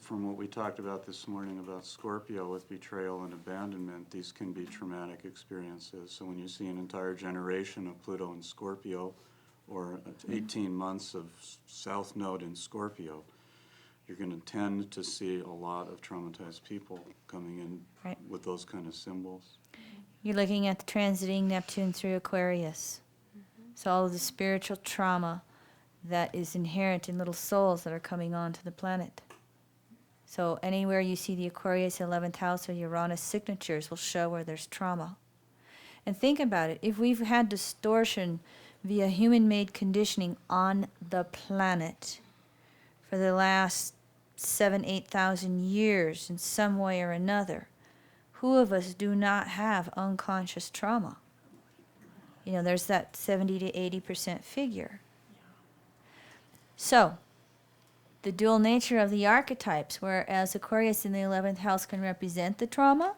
from what we talked about this morning about Scorpio with betrayal and abandonment, these can be traumatic experiences. So when you see an entire generation of Pluto in Scorpio, or 18 months of South Node in Scorpio, you're going to tend to see a lot of traumatized people coming in Right. with those kind of symbols. You're looking at the transiting Neptune through Aquarius. So all of the spiritual trauma that is inherent in little souls that are coming onto the planet. So anywhere you see the Aquarius 11th house or Uranus signatures will show where there's trauma. And think about it. If we've had distortion via human-made conditioning on the planet for the last 8,000 years in some way or another, who of us do not have unconscious trauma? You know, there's that 70 to 80% figure. So, the dual nature of the archetypes, whereas Aquarius in the 11th house can represent the trauma,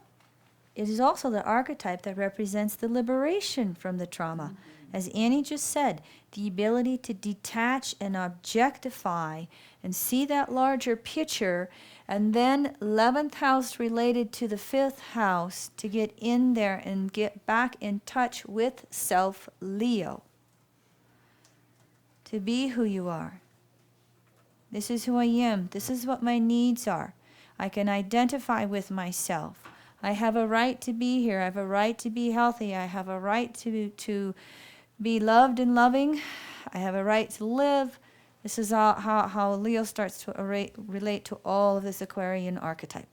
it is also the archetype that represents the liberation from the trauma. As Annie just said, the ability to detach and objectify and see that larger picture, and then 11th house related to the 5th house to get in there and get back in touch with self Leo. To be who you are. This is who I am. This is what my needs are. I can identify with myself. I have a right to be here. I have a right to be healthy. I have a right to be loved and loving. I have a right to live. This is how Leo starts to relate to all of this Aquarian archetype.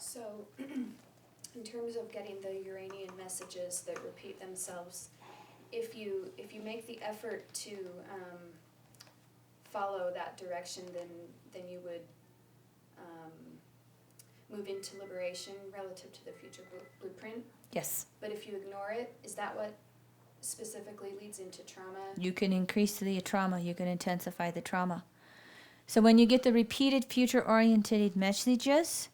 So, in terms of getting the Uranian messages that repeat themselves, if you make the effort to follow that direction, then you would move into liberation relative to the future blueprint. Yes. But if you ignore it, is that what specifically leads into trauma? You can increase the trauma. You can intensify the trauma. So when you get the repeated future-oriented messages,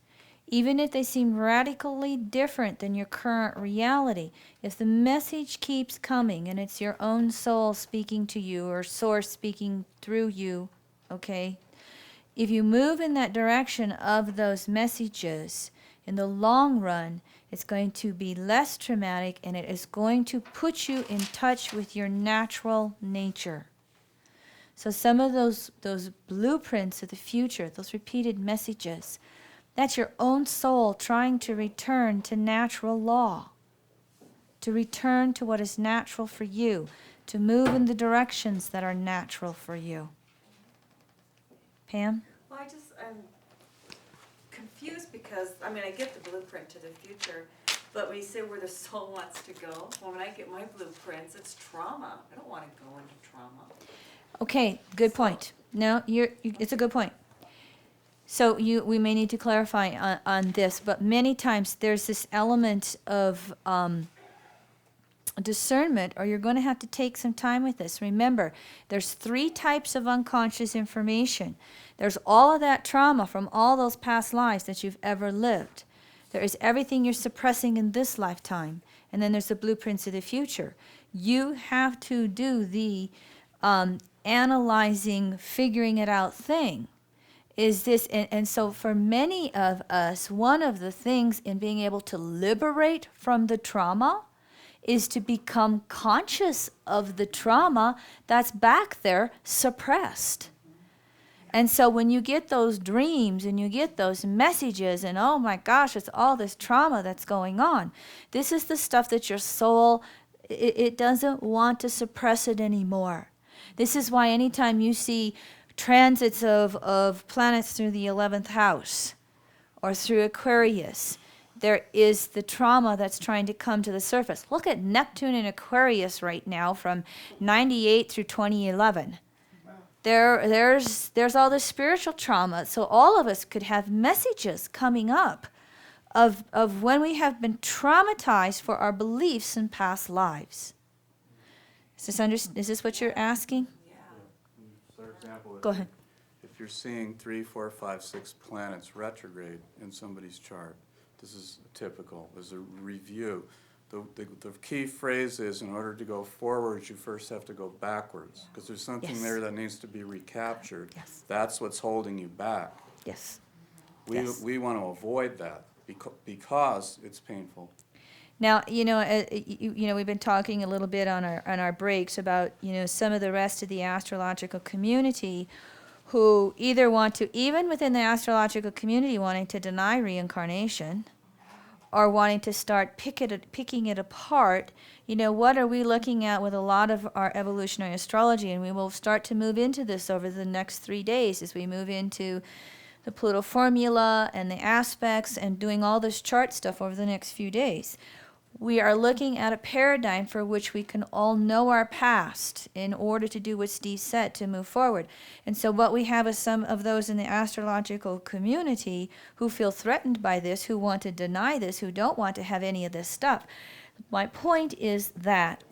even if they seem radically different than your current reality, if the message keeps coming and it's your own soul speaking to you or source speaking through you, okay? If you move in that direction of those messages, in the long run, it's going to be less traumatic and it is going to put you in touch with your natural nature. So some of those blueprints of the future, those repeated messages, that's your own soul trying to return to natural law, to return to what is natural for you, to move in the directions that are natural for you. Pam? Well, I'm confused because, I mean, I get the blueprint to the future, but when you say where the soul wants to go, well, when I get my blueprints, it's trauma. I don't want to go into trauma. Okay, good point. No, it's a good point. So we may need to clarify on this, but many times there's this element of discernment, or you're going to have to take some time with this. Remember, there's 3 types of unconscious information. There's all of that trauma from all those past lives that you've ever lived. There is everything you're suppressing in this lifetime, and then there's the blueprints of the future. You have to do the analyzing, figuring it out thing. Is this, and so for many of us, one of the things in being able to liberate from the trauma is to become conscious of the trauma that's back there suppressed. And so when you get those dreams and you get those messages and oh my gosh, it's all this trauma that's going on, this is the stuff that your soul, it doesn't want to suppress it anymore. This is why anytime you see transits of planets through the 11th house or through Aquarius, there is the trauma that's trying to come to the surface. Look at Neptune in Aquarius right now from 98 through 2011. There's all this spiritual trauma. So all of us could have messages coming up of when we have been traumatized for our beliefs in past lives. Is this what you're asking? Yeah. For example, Go ahead. if you're seeing 3, 4, 5, 6 planets retrograde in somebody's chart, this is typical. As a review, the key phrase is, in order to go forwards, you first have to go backwards, because there's something Yes. there that needs to be recaptured. Yes. That's what's holding you back. Yes. We, Yes. we want to avoid that because it's painful. Now, we've been talking a little bit on our breaks about, some of the rest of the astrological community who either want to, even within the astrological community, wanting to deny reincarnation or wanting to start picking it apart. What are we looking at with a lot of our evolutionary astrology? And we will start to move into this over the next 3 days as we move into the Pluto formula and the aspects and doing all this chart stuff over the next few days. We are looking at a paradigm for which we can all know our past in order to do what Steve said, to move forward. And so what we have is some of those in the astrological community who feel threatened by this, who want to deny this, who don't want to have any of this stuff. My point is that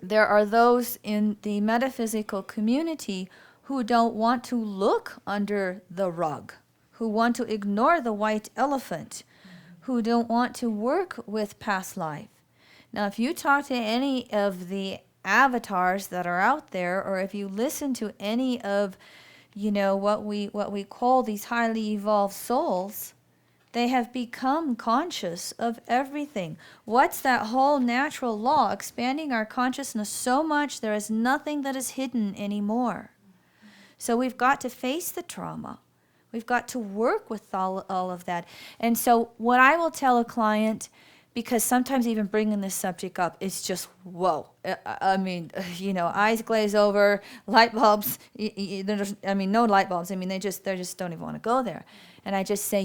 there are those in the metaphysical community who don't want to look under the rug, who want to ignore the white elephant, who don't want to work with past life. Now, if you talk to any of the avatars that are out there, or if you listen to any of, what we call these highly evolved souls, they have become conscious of everything. What's that whole natural law? Expanding our consciousness so much there is nothing that is hidden anymore. So we've got to face the trauma. We've got to work with all of that. And so what I will tell a client, because sometimes even bringing this subject up, it's just, whoa. I mean, eyes glaze over, light bulbs, no light bulbs. They just don't even want to go there. And I just say,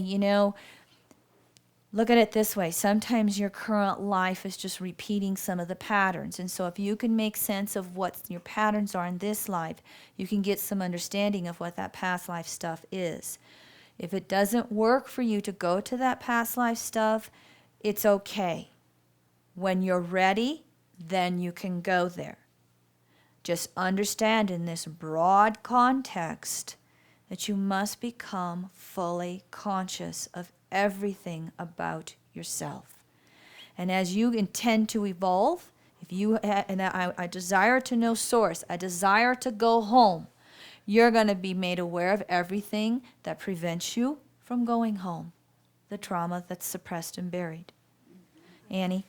look at it this way. Sometimes your current life is just repeating some of the patterns. And so if you can make sense of what your patterns are in this life, you can get some understanding of what that past life stuff is. If it doesn't work for you to go to that past life stuff, it's okay. When you're ready, then you can go there. Just understand in this broad context that you must become fully conscious of everything about yourself. And as you intend to evolve, if you I desire to know source, I desire to go home, you're going to be made aware of everything that prevents you from going home, the trauma that's suppressed and buried. Annie?